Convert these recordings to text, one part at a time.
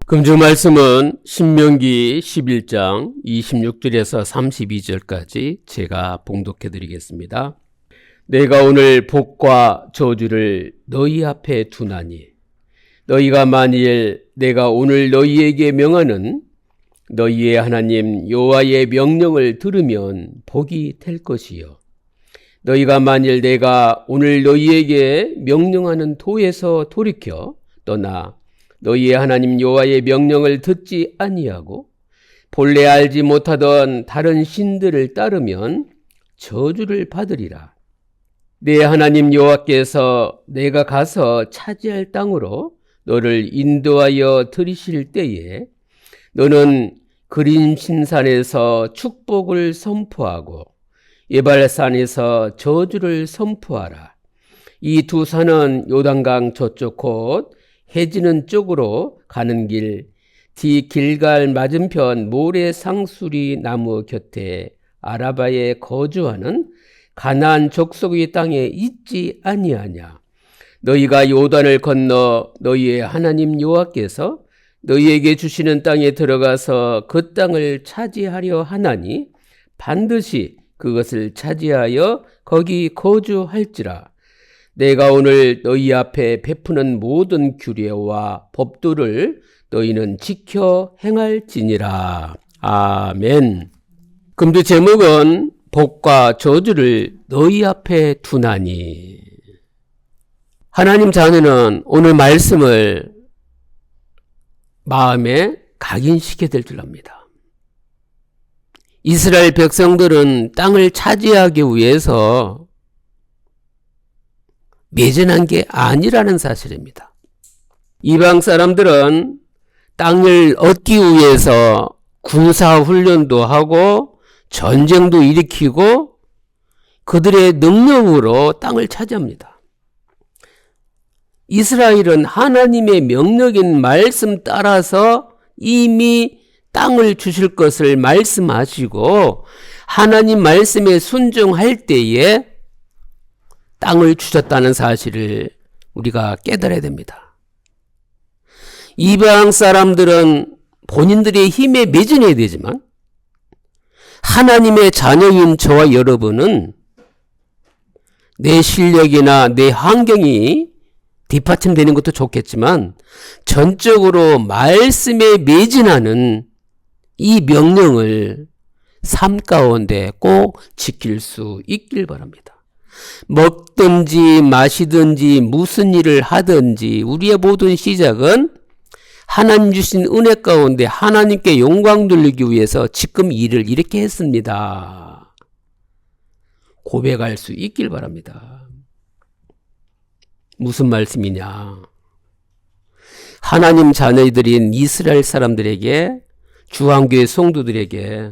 금주 말씀은 신명기 11장 26절에서 32절까지 제가 봉독해 드리겠습니다. 내가 오늘 복과 저주를 너희 앞에 두나니 너희가 만일 내가 오늘 너희에게 명하는 너희의 하나님 여호와의 명령을 들으면 복이 될 것이요 너희가 만일 내가 오늘 너희에게 명령하는 도에서 돌이켜 떠나 너희의 하나님 여호와의 명령을 듣지 아니하고 본래 알지 못하던 다른 신들을 따르면 저주를 받으리라. 내 하나님 여호와께서 내가 가서 차지할 땅으로 너를 인도하여 들이실 때에 너는 그림신산에서 축복을 선포하고 예발산에서 저주를 선포하라. 이 두 산은 요단강 저쪽 곧 해지는 쪽으로 가는 길 길갈 맞은편 모래 상수리 나무 곁에 아라바에 거주하는 가나안 족속의 땅에 있지 아니하냐. 너희가 요단을 건너 너희의 하나님 여호와께서 너희에게 주시는 땅에 들어가서 그 땅을 차지하려 하나니 반드시 그것을 차지하여 거기 거주할지라. 내가 오늘 너희 앞에 베푸는 모든 규례와 법도를 너희는 지켜 행할지니라. 아멘. 금주 제목은 복과 저주를 너희 앞에 두나니. 하나님 자녀는 오늘 말씀을 마음에 각인시켜야 될 줄 압니다. 이스라엘 백성들은 땅을 차지하기 위해서 매진한 게 아니라는 사실입니다. 이방 사람들은 땅을 얻기 위해서 군사훈련도 하고 전쟁도 일으키고 그들의 능력으로 땅을 차지합니다. 이스라엘은 하나님의 명령인 말씀 따라서 이미 땅을 주실 것을 말씀하시고 하나님 말씀에 순종할 때에 땅을 주셨다는 사실을 우리가 깨달아야 됩니다. 이방 사람들은 본인들의 힘에 매진해야 되지만 하나님의 자녀인 저와 여러분은 내 실력이나 내 환경이 뒷받침되는 것도 좋겠지만 전적으로 말씀에 매진하는 이 명령을 삶 가운데 꼭 지킬 수 있길 바랍니다. 먹든지 마시든지 무슨 일을 하든지 우리의 모든 시작은 하나님 주신 은혜 가운데 하나님께 영광 돌리기 위해서 지금 일을 이렇게 했습니다. 고백할 수 있길 바랍니다. 무슨 말씀이냐? 하나님 자녀들인 이스라엘 사람들에게 주한교회 성도들에게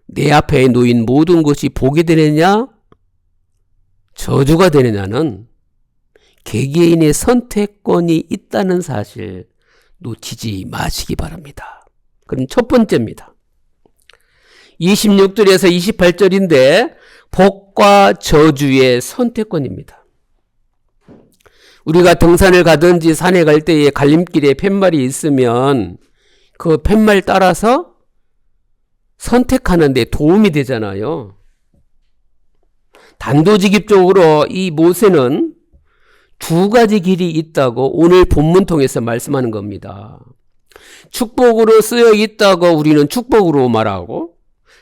내 앞에 놓인 모든 것이 복이 되느냐 저주가 되느냐는 개개인의 선택권이 있다는 사실 놓치지 마시기 바랍니다. 그럼 첫 번째입니다. 26절에서 28절인데 복과 저주의 선택권입니다. 우리가 등산을 가든지 산에 갈 때에 갈림길에 팻말이 있으면 그 팻말 따라서 선택하는 데 도움이 되잖아요. 단도직입적으로 이 모세는 두 가지 길이 있다고 오늘 본문 통해서 말씀하는 겁니다. 축복으로 쓰여 있다고 우리는 축복으로 말하고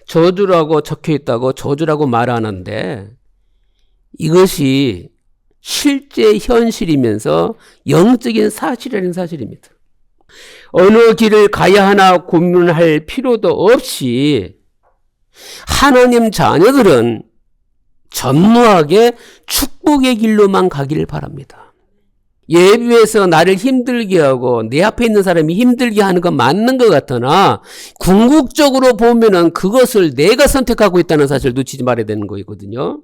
저주라고 적혀 있다고 저주라고 말하는데 이것이 실제 현실이면서 영적인 사실이라는 사실입니다. 어느 길을 가야 하나 고민할 필요도 없이 하나님 자녀들은 전무하게 축복의 길로만 가기를 바랍니다. 예비해서 나를 힘들게 하고 내 앞에 있는 사람이 힘들게 하는 건 맞는 것 같으나 궁극적으로 보면은 그것을 내가 선택하고 있다는 사실을 놓치지 말아야 되는 거거든요.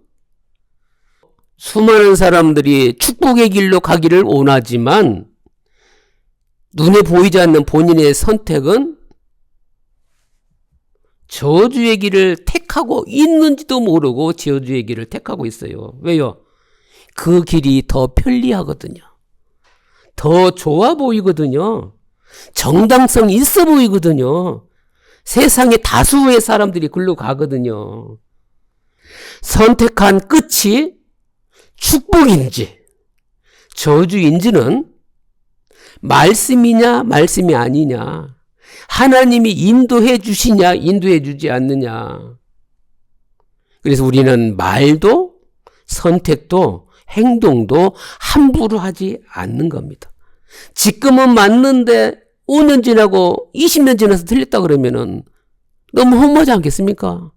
수많은 사람들이 축복의 길로 가기를 원하지만 눈에 보이지 않는 본인의 선택은 저주의 길을 택하고 있는지도 모르고 저주의 길을 택하고 있어요. 왜요? 그 길이 더 편리하거든요. 더 좋아 보이거든요. 정당성이 있어 보이거든요. 세상에 다수의 사람들이 글로 가거든요. 선택한 끝이 축복인지 저주인지는 말씀이냐 말씀이 아니냐, 하나님이 인도해 주시냐 인도해 주지 않느냐. 그래서 우리는 말도 선택도 행동도 함부로 하지 않는 겁니다. 지금은 맞는데 5년 지나고 20년 지나서 틀렸다 그러면은 너무 허무하지 않겠습니까?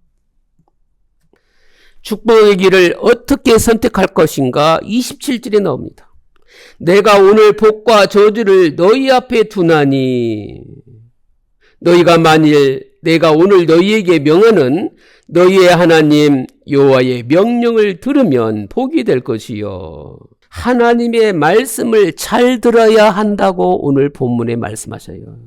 축복의 길을 어떻게 선택할 것인가 27절에 나옵니다. 내가 오늘 복과 저주를 너희 앞에 두나니 너희가 만일 내가 오늘 너희에게 명하는 너희의 하나님 여호와의 명령을 들으면 복이 될 것이요. 하나님의 말씀을 잘 들어야 한다고 오늘 본문에 말씀하셔요.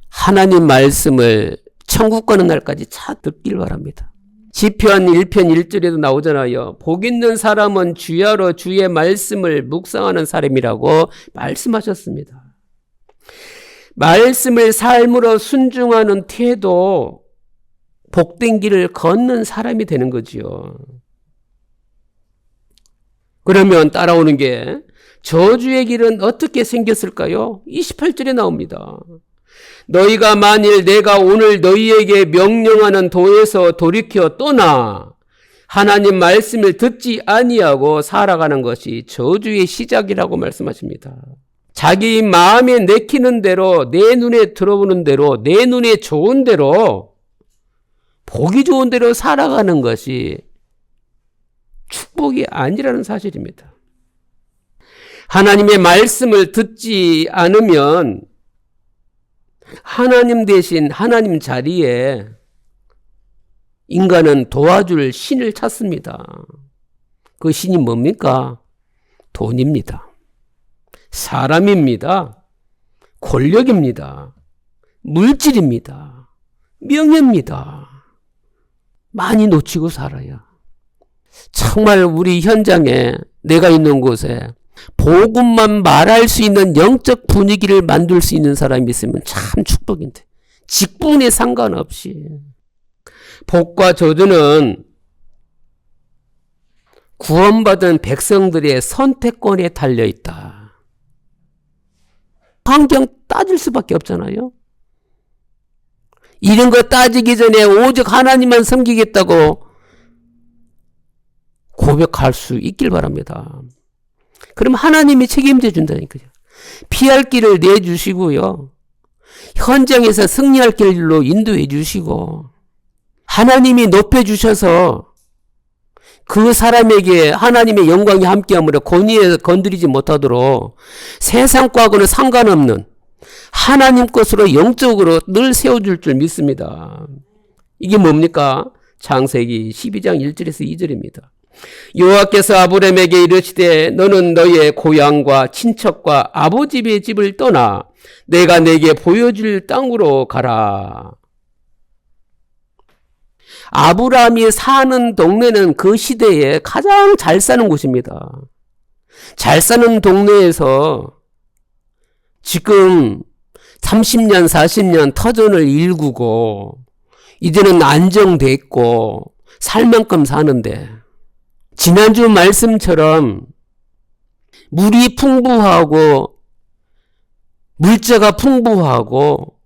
하나님 말씀을 천국 가는 날까지 잘 듣길 바랍니다. 시편 1편 1절에도 나오잖아요. 복 있는 사람은 주야로 주의 말씀을 묵상하는 사람이라고 말씀하셨습니다. 말씀을 삶으로 순종하는 태도, 복된 길을 걷는 사람이 되는 거지요. 그러면 따라오는 게 저주의 길은 어떻게 생겼을까요? 28절에 나옵니다. 너희가 만일 내가 오늘 너희에게 명령하는 도에서 돌이켜 떠나 하나님 말씀을 듣지 아니하고 살아가는 것이 저주의 시작이라고 말씀하십니다. 자기 마음에 내키는 대로, 내 눈에 들어오는 대로, 내 눈에 좋은 대로, 보기 좋은 대로 살아가는 것이 축복이 아니라는 사실입니다. 하나님의 말씀을 듣지 않으면 하나님 대신 하나님 자리에 인간은 도와줄 신을 찾습니다. 그 신이 뭡니까? 돈입니다. 사람입니다. 권력입니다. 물질입니다. 명예입니다. 많이 놓치고 살아요. 정말 우리 현장에, 내가 있는 곳에 복음만 말할 수 있는 영적 분위기를 만들 수 있는 사람이 있으면 참 축복인데, 직분에 상관없이. 복과 저주는 구원받은 백성들의 선택권에 달려있다. 환경 따질 수밖에 없잖아요. 이런 거 따지기 전에 오직 하나님만 섬기겠다고 고백할 수 있길 바랍니다. 그럼 하나님이 책임져 준다니까요. 피할 길을 내주시고요. 현장에서 승리할 길로 인도해 주시고, 하나님이 높여주셔서 그 사람에게 하나님의 영광이 함께함으로 권위에 건드리지 못하도록 세상과는 상관없는 하나님 것으로 영적으로 늘 세워줄 줄 믿습니다. 이게 뭡니까? 창세기 12장 1절에서 2절입니다. 여호와께서 아브라함에게 이르시되 너는 너의 고향과 친척과 아버지의 집을 떠나 내가 내게 보여줄 땅으로 가라. 아브라함이 사는 동네는 그 시대에 가장 잘 사는 곳입니다. 잘 사는 동네에서 지금 30년 40년 터전을 일구고 이제는 안정됐고 살 만큼 사는데, 지난주 말씀처럼 물이 풍부하고 물자가 풍부하고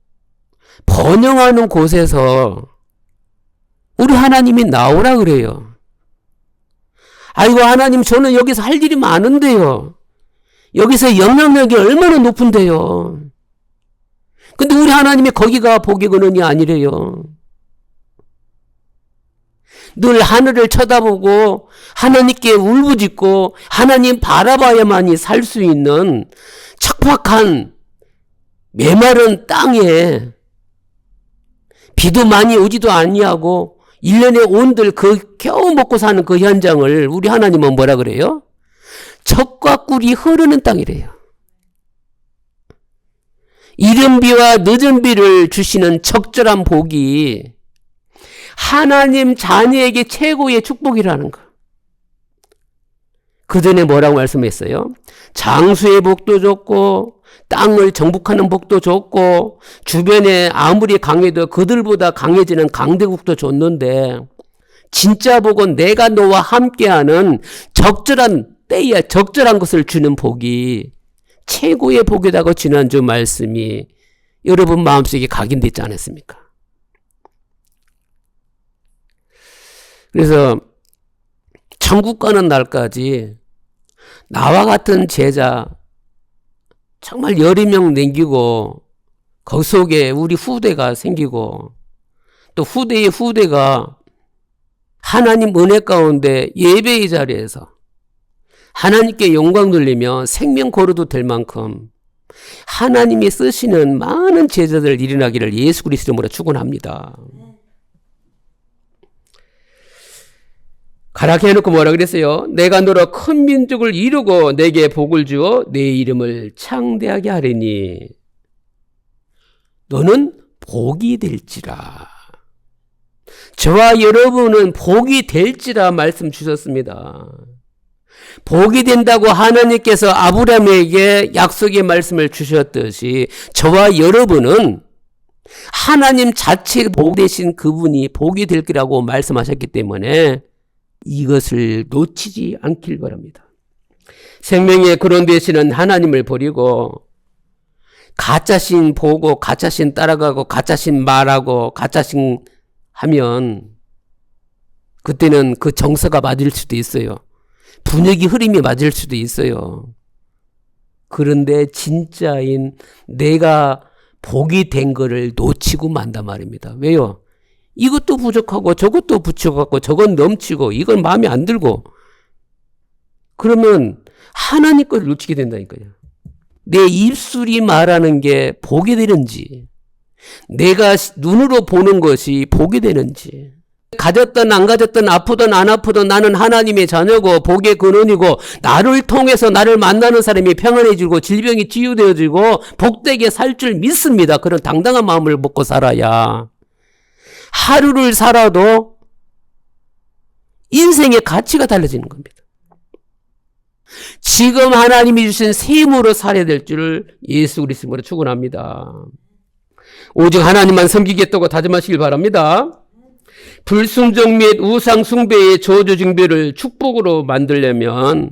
번영하는 곳에서 우리 하나님이 나오라 그래요. 아이고 하나님, 저는 여기서 할 일이 많은데요. 여기서 영향력이 얼마나 높은데요. 근데 우리 하나님이 거기가 복의 근원이 아니래요. 늘 하늘을 쳐다보고 하나님께 울부짖고 하나님 바라봐야만이 살 수 있는 척박한 메마른 땅에 비도 많이 오지도 아니하고 1년에 온들 그 겨우 먹고 사는 그 현장을 우리 하나님은 뭐라 그래요? 젖과 꿀이 흐르는 땅이래요. 이른 비와 늦은 비를 주시는 적절한 복이 하나님 자녀에게 최고의 축복이라는 거. 그 전에 뭐라고 말씀했어요? 장수의 복도 좋고 땅을 정복하는 복도 좋고 주변에 아무리 강해도 그들보다 강해지는 강대국도 좋는데 진짜 복은 내가 너와 함께하는 적절한 때에 적절한 것을 주는 복이 최고의 복이라고 지난주 말씀이 여러분 마음속에 각인되지 않았습니까? 그래서 천국 가는 날까지 나와 같은 제자 정말 여러 명 남기고 그 속에 우리 후대가 생기고 또 후대의 후대가 하나님 은혜 가운데 예배의 자리에서 하나님께 영광 돌리며 생명 걸어도 될 만큼 하나님이 쓰시는 많은 제자들 일어나기를 예수 그리스도 이름으로 축원합니다. 가라게 해놓고 뭐라 그랬어요? 내가 너로 큰 민족을 이루고 내게 복을 주어 내 이름을 창대하게 하리니 너는 복이 될지라. 저와 여러분은 복이 될지라 말씀 주셨습니다. 복이 된다고 하나님께서 아브라함에게 약속의 말씀을 주셨듯이 저와 여러분은 하나님 자체 복 되신 그분이 복이 될 거라고 말씀하셨기 때문에 이것을 놓치지 않길 바랍니다. 생명의 근원 되시는 하나님을 버리고 가짜신 보고 가짜신 따라가고 가짜신 말하고 가짜신 하면 그때는 그 정서가 맞을 수도 있어요. 분위기 흐름이 맞을 수도 있어요. 그런데 진짜인 내가 복이 된 거를 놓치고 만단 말입니다. 왜요? 이것도 부족하고 저것도 부족하고 저건 넘치고 이건 마음에 안 들고 그러면 하나님 걸 놓치게 된다니까요. 내 입술이 말하는 게 복이 되는지 내가 눈으로 보는 것이 복이 되는지 가졌든 안 가졌든 아프든 안 아프든 나는 하나님의 자녀고 복의 근원이고 나를 통해서 나를 만나는 사람이 평안해지고 질병이 치유되어지고 복되게 살 줄 믿습니다. 그런 당당한 마음을 먹고 살아야 하루를 살아도 인생의 가치가 달라지는 겁니다. 지금 하나님이 주신 셈으로 살아야 될 줄을 예수 그리스도로 축원합니다. 오직 하나님만 섬기겠다고 다짐하시길 바랍니다. 불순종 및 우상 숭배의 저주 징배를 축복으로 만들려면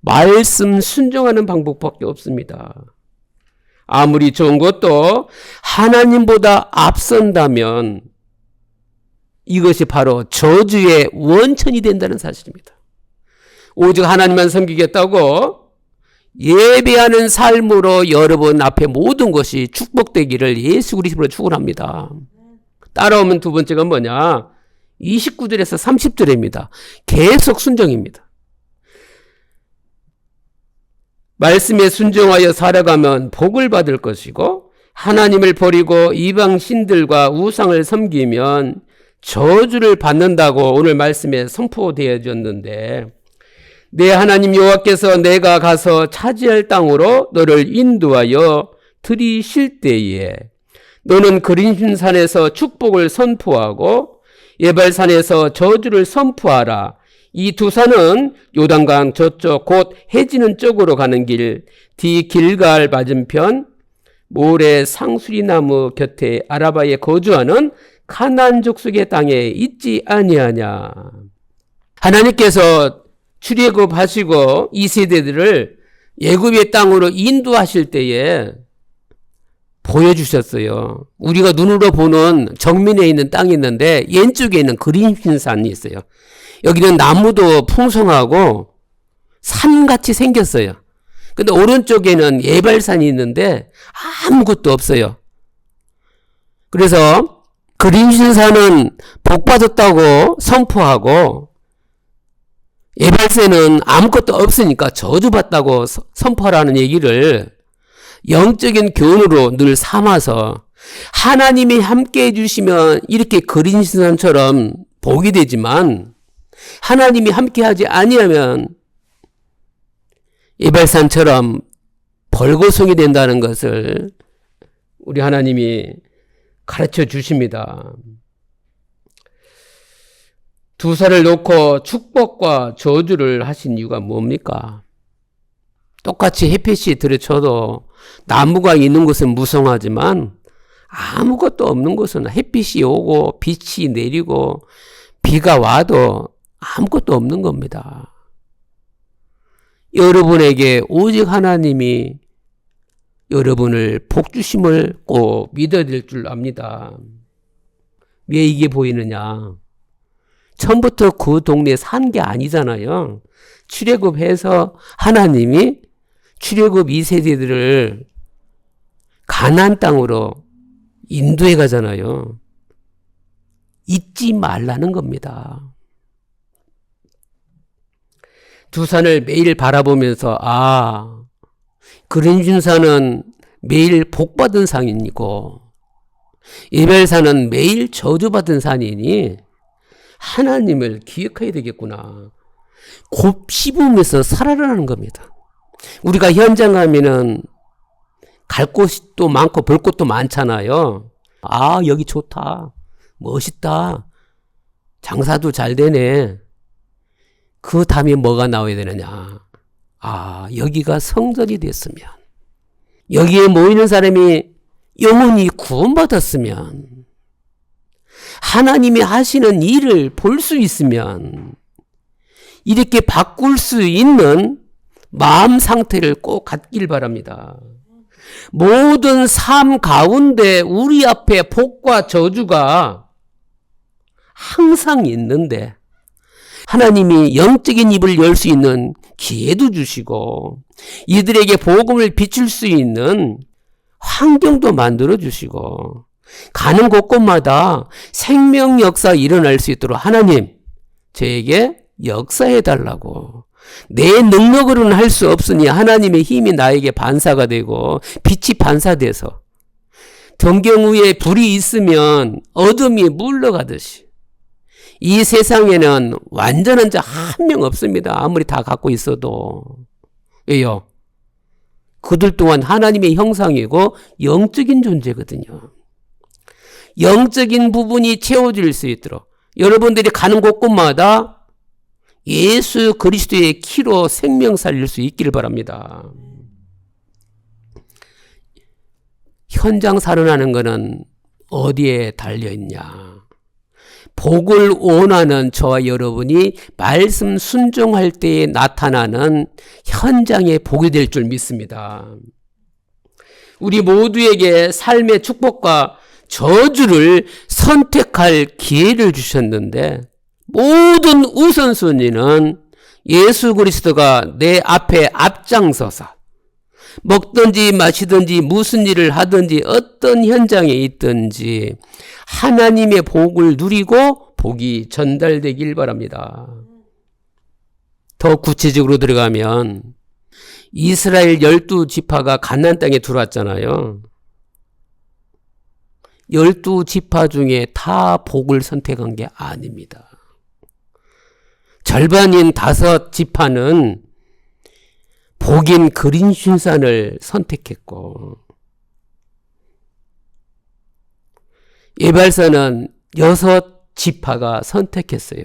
말씀 순종하는 방법밖에 없습니다. 아무리 좋은 것도 하나님보다 앞선다면 이것이 바로 저주의 원천이 된다는 사실입니다. 오직 하나님만 섬기겠다고 예배하는 삶으로 여러분 앞에 모든 것이 축복되기를 예수 그리스도로 축원합니다. 따라오면 두 번째가 뭐냐? 29절에서 30절입니다. 계속 순종입니다. 말씀에 순종하여 살아가면 복을 받을 것이고 하나님을 버리고 이방 신들과 우상을 섬기면 저주를 받는다고 오늘 말씀에 선포되어졌는데 내 하나님 여호와께서 내가 가서 차지할 땅으로 너를 인도하여 들이실 때에 너는 그린산에서 축복을 선포하고 예발산에서 저주를 선포하라. 이 두 산은 요단강 저쪽 곧 해지는 쪽으로 가는 길 뒤 길갈 맞은편 모래 상수리 나무 곁에 아라바에 거주하는 가나안 족속의 땅에 있지 아니하냐. 하나님께서 출애굽하시고 이 세대들을 애굽의 땅으로 인도하실 때에 보여주셨어요. 우리가 눈으로 보는 정면에 있는 땅이 있는데 왼쪽에 있는 그린산이 있어요. 여기는 나무도 풍성하고 산같이 생겼어요. 근데 오른쪽에는 예발산이 있는데 아무것도 없어요. 그래서 그린산은 복받았다고 선포하고 예발산은 아무것도 없으니까 저주받다고 선포하라는 얘기를 영적인 교훈으로 늘 삼아서 하나님이 함께 해주시면 이렇게 그린산처럼 복이 되지만 하나님이 함께 하지 아니하면 예발산처럼 벌거숭이 된다는 것을 우리 하나님이 가르쳐 주십니다. 두 살을 놓고 축복과 저주를 하신 이유가 뭡니까? 똑같이 햇빛이 들여쳐도 나무가 있는 곳은 무성하지만 아무것도 없는 곳은 햇빛이 오고 빛이 내리고 비가 와도 아무것도 없는 겁니다. 여러분에게 오직 하나님이 여러분을 복 주심을 꼭 믿어야 될 줄 압니다. 왜 이게 보이느냐? 처음부터 그 동네에 산 게 아니잖아요. 출애굽해서 하나님이 출애굽 2세대들을 가나안 땅으로 인도해 가잖아요. 잊지 말라는 겁니다. 두 산을 매일 바라보면서 그린준산은 매일 복받은 산이고 예벨산은 매일 저주받은 산이니 하나님을 기억해야 되겠구나. 곱씹으면서 살아라는 겁니다. 우리가 현장 가면은 갈 곳도 많고 볼 곳도 많잖아요. 여기 좋다. 멋있다. 장사도 잘 되네. 그 다음에 뭐가 나와야 되느냐? 여기가 성전이 됐으면, 여기에 모이는 사람이 영혼이 구원받았으면, 하나님이 하시는 일을 볼 수 있으면, 이렇게 바꿀 수 있는 마음 상태를 꼭 갖길 바랍니다. 모든 삶 가운데 우리 앞에 복과 저주가 항상 있는데 하나님이 영적인 입을 열 수 있는 기회도 주시고 이들에게 복음을 비출 수 있는 환경도 만들어 주시고 가는 곳곳마다 생명 역사 일어날 수 있도록 하나님 저에게 역사해 달라고. 내 능력으로는 할 수 없으니 하나님의 힘이 나에게 반사가 되고 빛이 반사돼서 정경 위에 불이 있으면 어둠이 물러가듯이 이 세상에는 완전한 자 한 명 없습니다. 아무리 다 갖고 있어도. 왜요? 그들 또한 하나님의 형상이고 영적인 존재거든요. 영적인 부분이 채워질 수 있도록 여러분들이 가는 곳곳마다 예수 그리스도의 키로 생명 살릴 수 있기를 바랍니다. 현장 살아나는 것은 어디에 달려있냐? 복을 원하는 저와 여러분이 말씀 순종할 때에 나타나는 현장의 복이 될 줄 믿습니다. 우리 모두에게 삶의 축복과 저주를 선택할 기회를 주셨는데 모든 우선순위는 예수 그리스도가 내 앞에 앞장서서 먹든지 마시든지 무슨 일을 하든지 어떤 현장에 있든지 하나님의 복을 누리고 복이 전달되길 바랍니다. 더 구체적으로 들어가면 이스라엘 12지파가 가나안 땅에 들어왔잖아요. 12지파 중에 다 복을 선택한 게 아닙니다. 절반인 5지파는 복인 그린준산을 선택했고 예발산은 6지파가 선택했어요.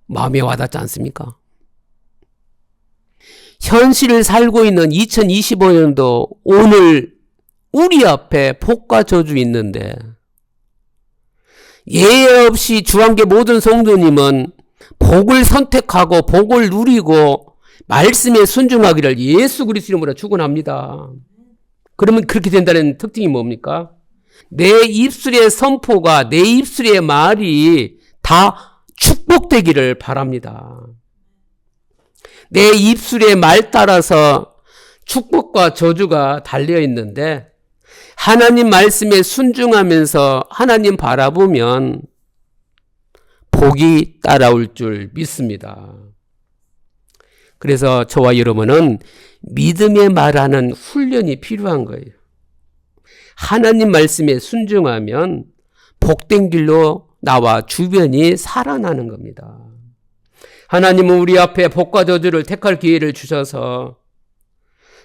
마음에 와닿지 않습니까? 현실을 살고 있는 2025년도 오늘 우리 앞에 복과 저주 있는데 예외 없이 주한계 모든 성도님은 복을 선택하고 복을 누리고 말씀에 순종하기를 예수 그리스도 이름으로 축원합니다. 그러면 그렇게 된다는 특징이 뭡니까? 내 입술의 선포가 내 입술의 말이 다 축복되기를 바랍니다. 내 입술의 말 따라서 축복과 저주가 달려 있는데 하나님 말씀에 순종하면서 하나님 바라보면 복이 따라올 줄 믿습니다. 그래서 저와 여러분은 믿음의 말하는 훈련이 필요한 거예요. 하나님 말씀에 순종하면 복된 길로 나와 주변이 살아나는 겁니다. 하나님은 우리 앞에 복과 저주를 택할 기회를 주셔서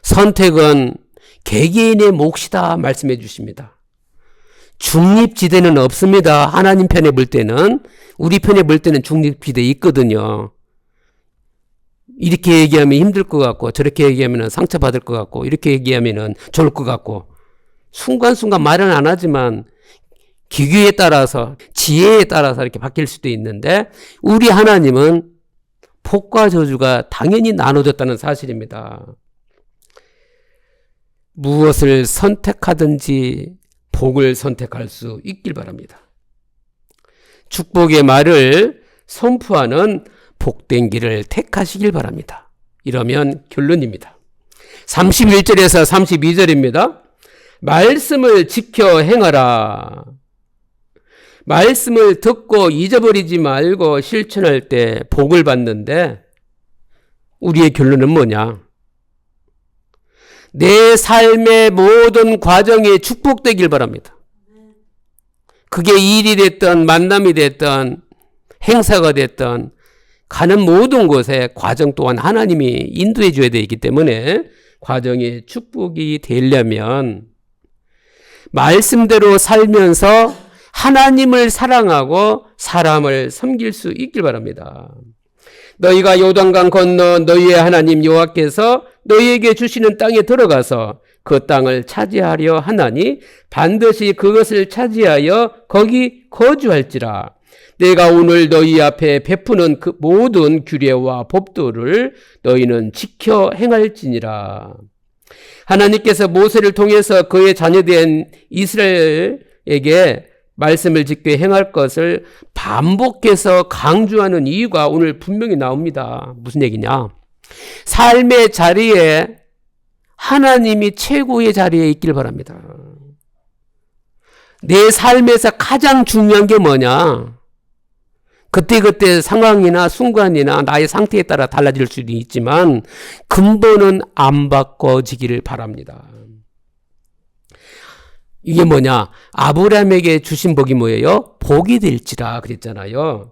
선택은 개개인의 몫이다 말씀해 주십니다. 중립지대는 없습니다. 하나님 편에 볼 때는. 우리 편에 볼 때는 중립지대 있거든요. 이렇게 얘기하면 힘들 것 같고, 저렇게 얘기하면 상처받을 것 같고, 이렇게 얘기하면 좋을 것 같고, 순간순간 말은 안 하지만 기교에 따라서, 지혜에 따라서 이렇게 바뀔 수도 있는데, 우리 하나님은 복과 저주가 당연히 나눠졌다는 사실입니다. 무엇을 선택하든지 복을 선택할 수 있길 바랍니다. 축복의 말을 선포하는 복된 길을 택하시길 바랍니다. 이러면 결론입니다. 31절에서 32절입니다. 말씀을 지켜 행하라. 말씀을 듣고 잊어버리지 말고 실천할 때 복을 받는데, 우리의 결론은 뭐냐? 내 삶의 모든 과정이 축복되길 바랍니다. 그게 일이 됐든 만남이 됐든 행사가 됐든 가는 모든 곳에 과정 또한 하나님이 인도해 줘야 되기 때문에 과정이 축복이 되려면 말씀대로 살면서 하나님을 사랑하고 사람을 섬길 수 있길 바랍니다. 너희가 요단강 건너 너희의 하나님 여호와께서 너희에게 주시는 땅에 들어가서 그 땅을 차지하려 하나니 반드시 그것을 차지하여 거기 거주할지라. 내가 오늘 너희 앞에 베푸는 그 모든 규례와 법도를 너희는 지켜 행할지니라. 하나님께서 모세를 통해서 그의 자녀된 이스라엘에게 말씀을 지켜 행할 것을 반복해서 강조하는 이유가 오늘 분명히 나옵니다. 무슨 얘기냐? 삶의 자리에 하나님이 최고의 자리에 있길 바랍니다. 내 삶에서 가장 중요한 게 뭐냐? 그때그때 상황이나 순간이나 나의 상태에 따라 달라질 수도 있지만 근본은 안 바꿔지기를 바랍니다. 이게 뭐냐? 아브라함에게 주신 복이 뭐예요? 복이 될지라 그랬잖아요.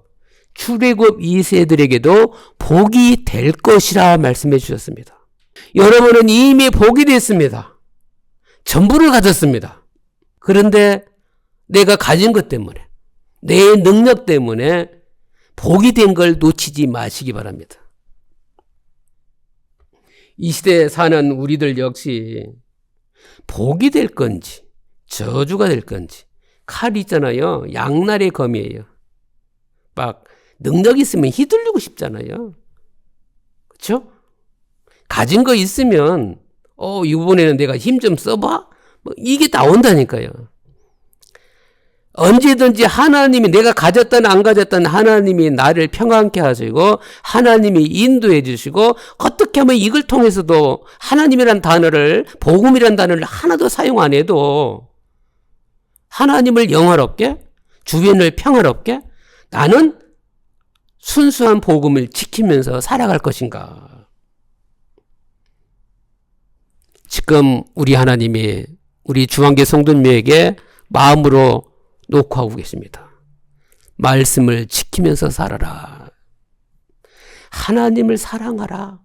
출애굽 2세들에게도 복이 될 것이라 말씀해 주셨습니다. 여러분은 이미 복이 됐습니다. 전부를 가졌습니다. 그런데 내가 가진 것 때문에, 내 능력 때문에 복이 된 걸 놓치지 마시기 바랍니다. 이 시대에 사는 우리들 역시 복이 될 건지 저주가 될 건지, 칼 있잖아요. 양날의 검이에요. 막 능력 있으면 휘둘리고 싶잖아요. 그렇죠? 가진 거 있으면 이번에는 내가 힘 좀 써봐? 이게 나온다니까요. 언제든지 하나님이, 내가 가졌든 안 가졌든 하나님이 나를 평안케 하시고 하나님이 인도해 주시고, 어떻게 하면 이걸 통해서도 하나님이란 단어를, 복음이란 단어를 하나도 사용 안 해도 하나님을 영화롭게, 주변을 평화롭게 나는 순수한 복음을 지키면서 살아갈 것인가? 지금 우리 하나님이 우리 주한계 성도님에게 마음으로 녹화하고 계십니다. 말씀을 지키면서 살아라. 하나님을 사랑하라.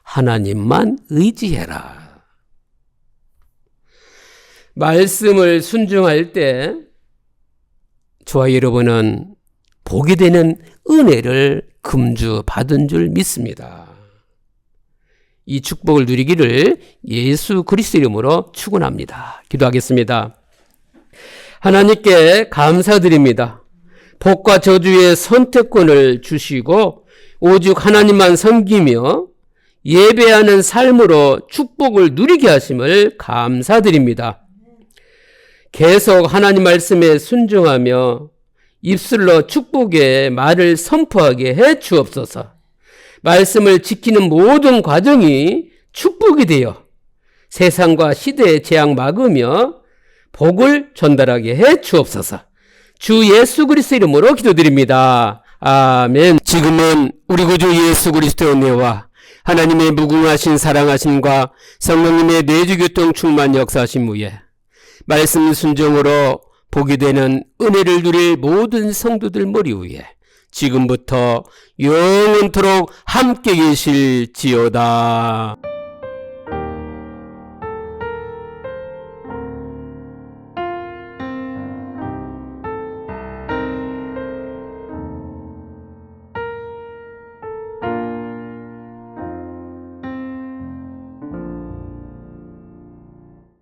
하나님만 의지해라. 말씀을 순종할 때 저와 여러분은 복이 되는 은혜를 금주받은 줄 믿습니다. 이 축복을 누리기를 예수 그리스도 이름으로 축원합니다. 기도하겠습니다. 하나님께 감사드립니다. 복과 저주의 선택권을 주시고 오직 하나님만 섬기며 예배하는 삶으로 축복을 누리게 하심을 감사드립니다. 계속 하나님 말씀에 순종하며 입술로 축복의 말을 선포하게 해 주옵소서. 말씀을 지키는 모든 과정이 축복이 되어 세상과 시대의 재앙 막으며 복을 전달하게 해 주옵소서. 주 예수 그리스도 이름으로 기도드립니다. 아멘. 지금은 우리 구주 예수 그리스도의 은혜와 하나님의 무궁하신 사랑하심과 성령님의 내주교통 충만 역사하심 후에 말씀 순종으로 복이 되는 은혜를 누릴 모든 성도들 머리 위에 지금부터 영원토록 함께 계실지어다.